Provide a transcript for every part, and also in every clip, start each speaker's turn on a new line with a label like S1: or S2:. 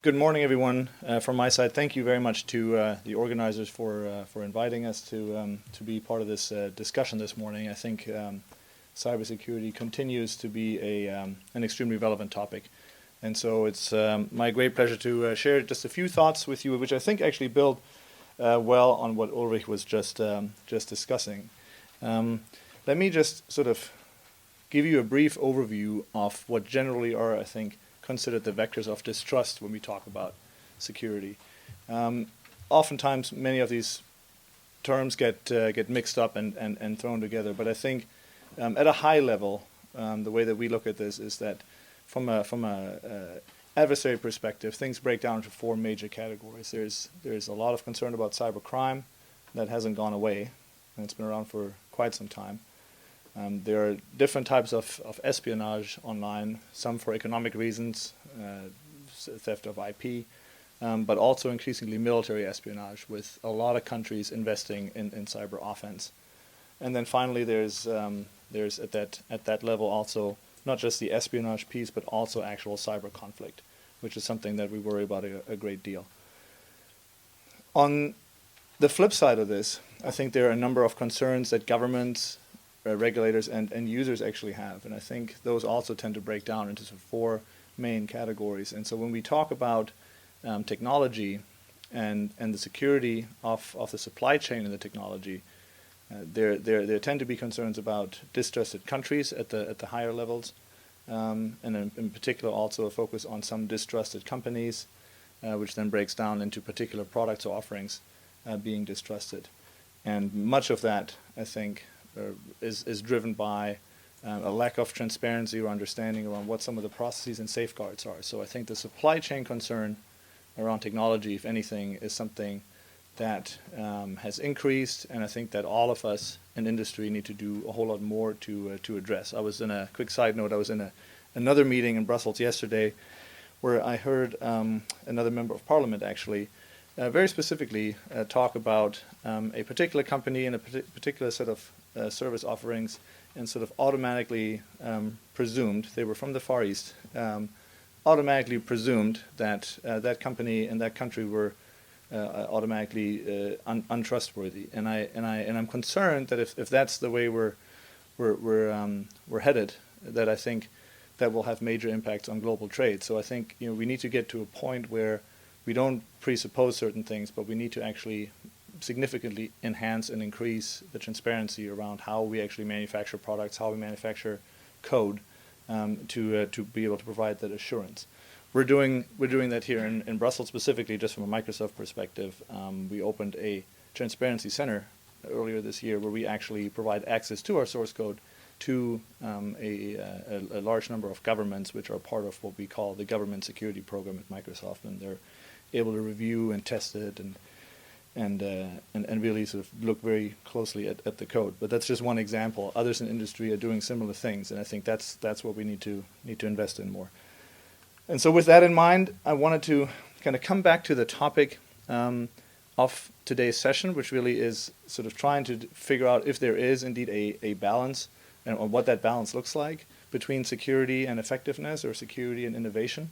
S1: Good morning, everyone. From my side, thank you very much to the organizers for inviting us to be part of this discussion this morning. I think cybersecurity continues to be an extremely relevant topic, and so it's my great pleasure to share just a few thoughts with you, which I think actually build well on what Ulrich was just discussing. Let me just sort of give you a brief overview of what generally are, I think, considered the vectors of distrust when we talk about security. Oftentimes, many of these terms get mixed up and thrown together. But I think at a high level, the way that we look at this is that from a adversary perspective, things break down into four major categories. There's a lot of concern about cybercrime that hasn't gone away, and it's been around for quite some time. There are different types of espionage online, some for economic reasons, theft of IP, but also increasingly military espionage, with a lot of countries investing in cyber offense. And then finally, there's at that level also not just the espionage piece, but also actual cyber conflict, which is something that we worry about a great deal. On the flip side of this, I think there are a number of concerns that governments, regulators and users actually have, and I think those also tend to break down into sort of four main categories. And so when we talk about technology and the security of the supply chain in the technology, there tend to be concerns about distrusted countries at the higher levels, and in particular also a focus on some distrusted companies, which then breaks down into particular products or offerings being distrusted. And much of that, I think, is driven by a lack of transparency or understanding around what some of the processes and safeguards are. So I think the supply chain concern around technology, if anything, is something that has increased, and I think that all of us in industry need to do a whole lot more to address. I was in a quick side note, I was in another meeting in Brussels yesterday where I heard another member of parliament actually very specifically talk about a particular company and a particular set of service offerings, and sort of automatically presumed, they were from the Far East, automatically presumed that that company and that country were automatically untrustworthy. And I'm concerned that if that's the way we're headed, that I think that will have major impacts on global trade. So I think we need to get to a point where we don't presuppose certain things, but we need to actually significantly enhance and increase the transparency around how we actually manufacture products, how we manufacture code, to be able to provide that assurance. We're doing that here in Brussels specifically, just from a Microsoft perspective. We opened a transparency center earlier this year where we actually provide access to our source code to a large number of governments, which are part of what we call the government security program at Microsoft, and they're able to review and test it and really sort of look very closely at the code. But that's just one example. Others in industry are doing similar things, and I think that's what we need to invest in more. And so with that in mind, I wanted to kind of come back to the topic of today's session, which really is sort of trying to figure out if there is indeed a balance, and what that balance looks like between security and effectiveness, or security and innovation.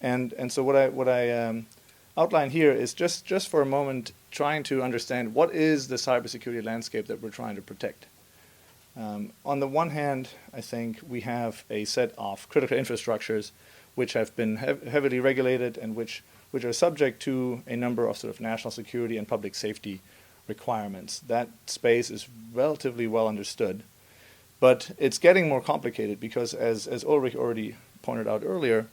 S1: And so what I outline here is just for a moment trying to understand what is the cybersecurity landscape that we're trying to protect. On the one hand, I think we have a set of critical infrastructures which have been heavily regulated and which are subject to a number of sort of national security and public safety requirements. That space is relatively well understood, but it's getting more complicated because, as Ulrich already pointed out earlier,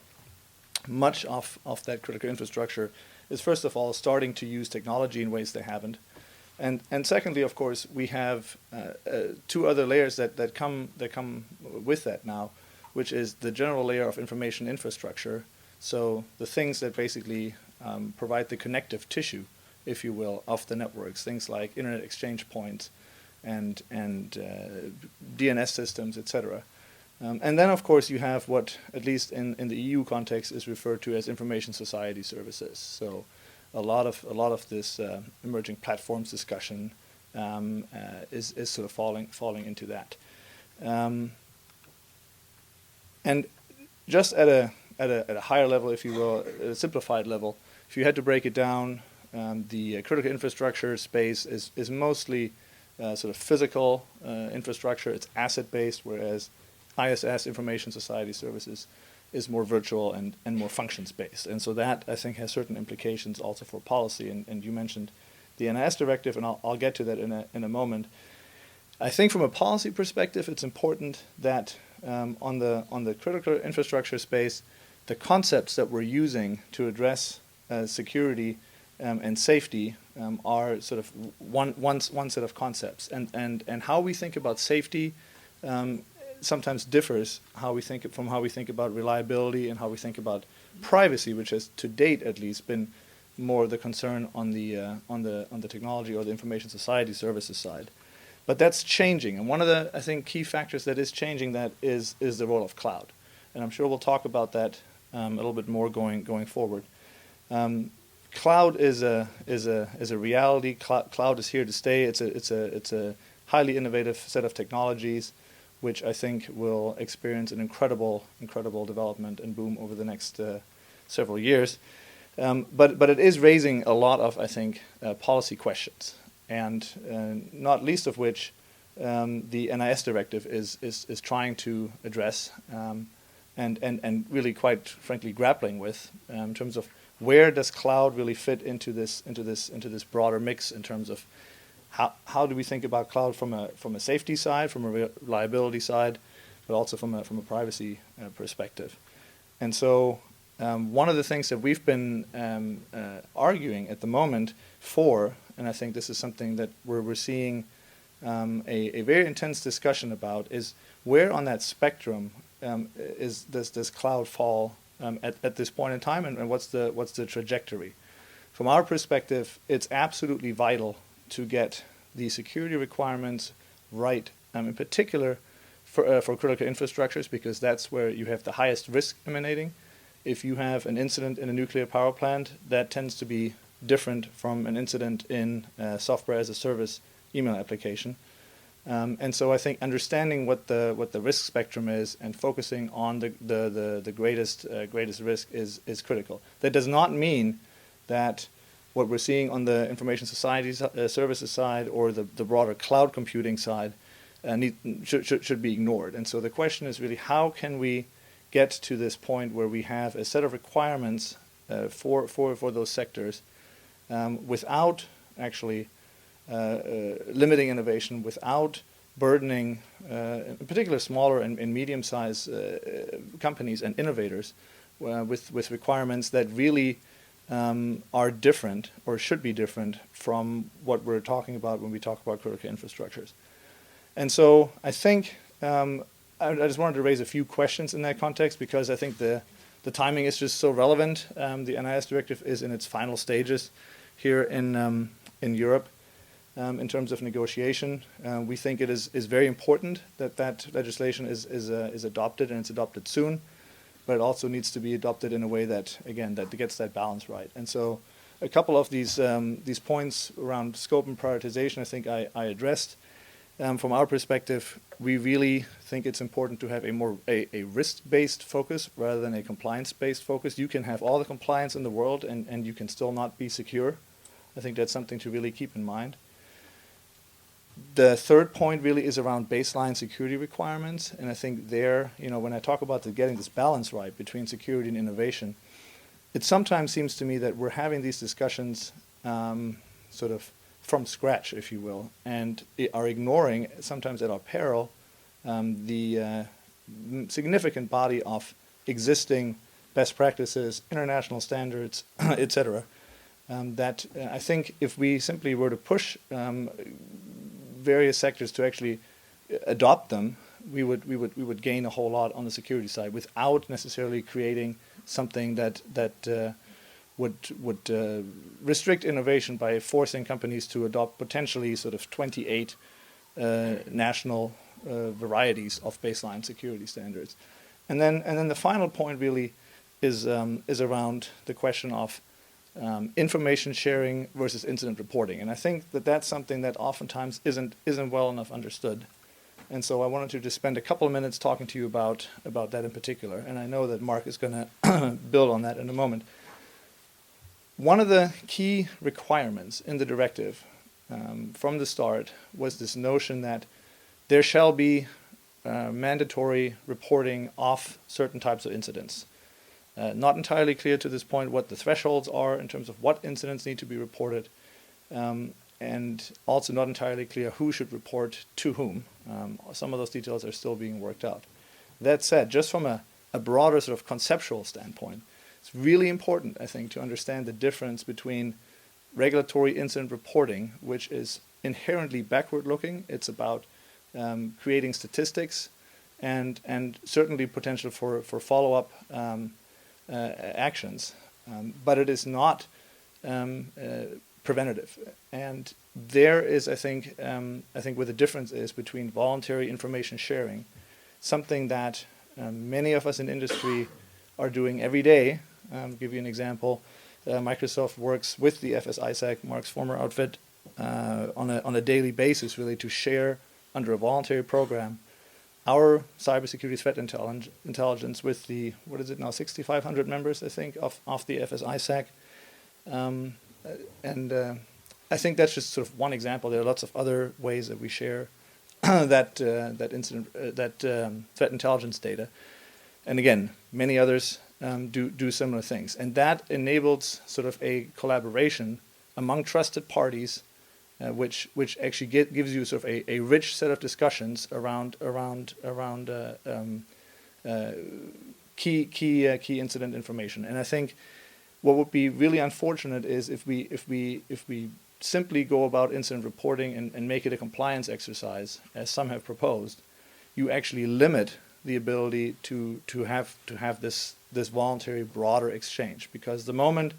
S1: much of that critical infrastructure is first of all starting to use technology in ways they haven't, and secondly, of course, we have two other layers that come with that now, which is the general layer of information infrastructure. So the things that basically provide the connective tissue, if you will, of the networks, things like internet exchange points and DNS systems, etc. And then, of course, you have what, at least in the EU context, is referred to as information society services. So a lot of this emerging platforms discussion is sort of falling into that. And just at at a higher level, if you will, at a simplified level, if you had to break it down, the critical infrastructure space is mostly sort of physical infrastructure. It's asset-based, whereas ISS, Information Society Services, is more virtual and more functions-based. And so that, I think, has certain implications also for policy. And you mentioned the NIS directive, and I'll get to that in a moment. I think from a policy perspective, it's important that on the critical infrastructure space, the concepts that we're using to address security and safety are sort of one set of concepts. And how we think about safety sometimes differs from how we think about reliability and how we think about privacy, which has to date at least been more the concern on the technology or the information society services side. But that's changing, and one of the, I think, key factors that is changing that is the role of cloud, and I'm sure we'll talk about that a little bit more going forward. Cloud is a reality. Cloud is here to stay. It's a highly innovative set of technologies, which I think will experience an incredible development and boom over the next several years. But it is raising a lot of, I think, policy questions, and not least of which the NIS directive is trying to address and really, quite frankly, grappling with in terms of where does cloud really fit into this broader mix in terms of how do we think about cloud from a safety side, from a reliability side, but also from a privacy perspective. And so one of the things that we've been arguing at the moment for, and I think this is something that we're seeing a very intense discussion about, is where on that spectrum does cloud fall at this point in time, and what's the trajectory? From our perspective, it's absolutely vital to get the security requirements right, in particular for critical infrastructures, because that's where you have the highest risk emanating. If you have an incident in a nuclear power plant, that tends to be different from an incident in a software as a service email application. And so I think understanding what the risk spectrum is and focusing on the greatest risk is critical. That does not mean that what we're seeing on the information society services side or the broader cloud computing side should be ignored. And so the question is really, how can we get to this point where we have a set of requirements for those sectors without actually limiting innovation, without burdening, in particular, smaller and medium-sized companies and innovators with requirements that really are different or should be different from what we're talking about when we talk about critical infrastructures. And so I think I just wanted to raise a few questions in that context, because I think the timing is just so relevant. The NIS directive is in its final stages here in Europe. In terms of negotiation, we think it is very important that legislation is adopted, and it's adopted soon, but it also needs to be adopted in a way that, again, that gets that balance right. And so a couple of these points around scope and prioritization, I think I addressed. From our perspective, we really think it's important to have a risk-based focus rather than a compliance-based focus. You can have all the compliance in the world and you can still not be secure. I think that's something to really keep in mind. The third point really is around baseline security requirements, and I think there, when I talk about getting this balance right between security and innovation, it sometimes seems to me that we're having these discussions sort of from scratch, if you will, and are ignoring, sometimes at our peril, the significant body of existing best practices, international standards, etc. That I think if we simply were to push various sectors to actually adopt them, we would gain a whole lot on the security side without necessarily creating something that would restrict innovation by forcing companies to adopt potentially sort of 28 national varieties of baseline security standards. And then the final point really is around the question of information sharing versus incident reporting, and I think that that's something that oftentimes isn't well enough understood. And so I wanted to just spend a couple of minutes talking to you about that in particular. And I know that Mark is going to build on that in a moment. One of the key requirements in the directive from the start was this notion that there shall be mandatory reporting of certain types of incidents. Not entirely clear to this point what the thresholds are in terms of what incidents need to be reported, and also not entirely clear who should report to whom. Some of those details are still being worked out. That said, just from a broader sort of conceptual standpoint, it's really important, I think, to understand the difference between regulatory incident reporting, which is inherently backward-looking. It's about creating statistics and certainly potential for follow-up actions, but it is not preventative. And there is, I think where the difference is between voluntary information sharing, something that many of us in industry are doing every day. I'll give you an example. Microsoft works with the FS-ISAC, Mark's former outfit, on a daily basis, really, to share under a voluntary program our cybersecurity threat intelligence with the, 6,500 members, I think, of the FS-ISAC. I think that's just sort of one example. There are lots of other ways that we share that threat intelligence data. And again, many others do similar things. And that enables sort of a collaboration among trusted parties, which actually gives you sort of a rich set of discussions around key incident information. And I think what would be really unfortunate is if we simply go about incident reporting and make it a compliance exercise, as some have proposed, you actually limit the ability to have this voluntary broader exchange. Because the moment,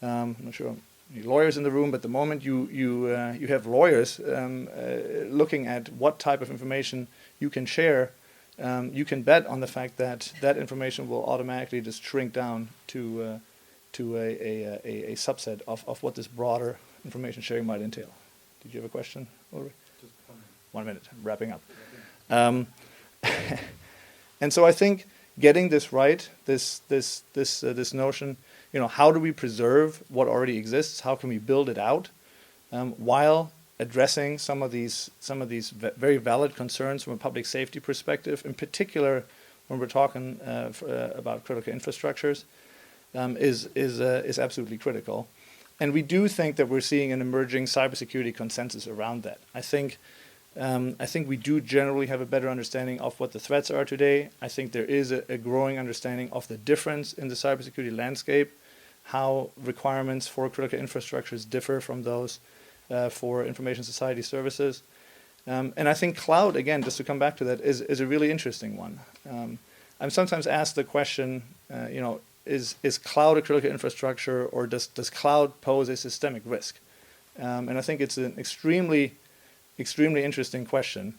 S1: I'm not sure any lawyers in the room, but the moment you have lawyers looking at what type of information you can share, you can bet on the fact that that information will automatically just shrink down to a subset of what this broader information sharing might entail. Did you have a question, Ulrich?
S2: Just
S1: 1 minute. I'm wrapping up. And so I think getting this right, this notion, how do we preserve what already exists? How can we build it out while addressing some of these very valid concerns from a public safety perspective, in particular when we're talking about critical infrastructures, is absolutely critical. And we do think that we're seeing an emerging cybersecurity consensus around that. I think we do generally have a better understanding of what the threats are today. I think there is a growing understanding of the difference in the cybersecurity landscape, how requirements for critical infrastructures differ from those for information society services. And I think cloud, again, just to come back to that, is a really interesting one. I'm sometimes asked the question, is cloud a critical infrastructure, or does cloud pose a systemic risk? And I think it's an extremely interesting question.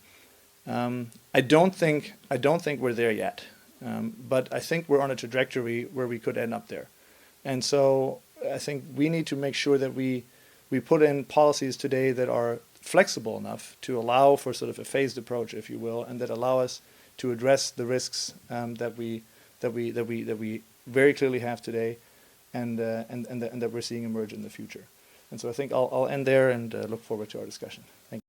S1: I don't think we're there yet, but I think we're on a trajectory where we could end up there. And so I think we need to make sure that we put in policies today that are flexible enough to allow for sort of a phased approach, if you will, and that allow us to address the risks that we very clearly have today, and that we're seeing emerge in the future. And so I think I'll end there and look forward to our discussion. Thank you.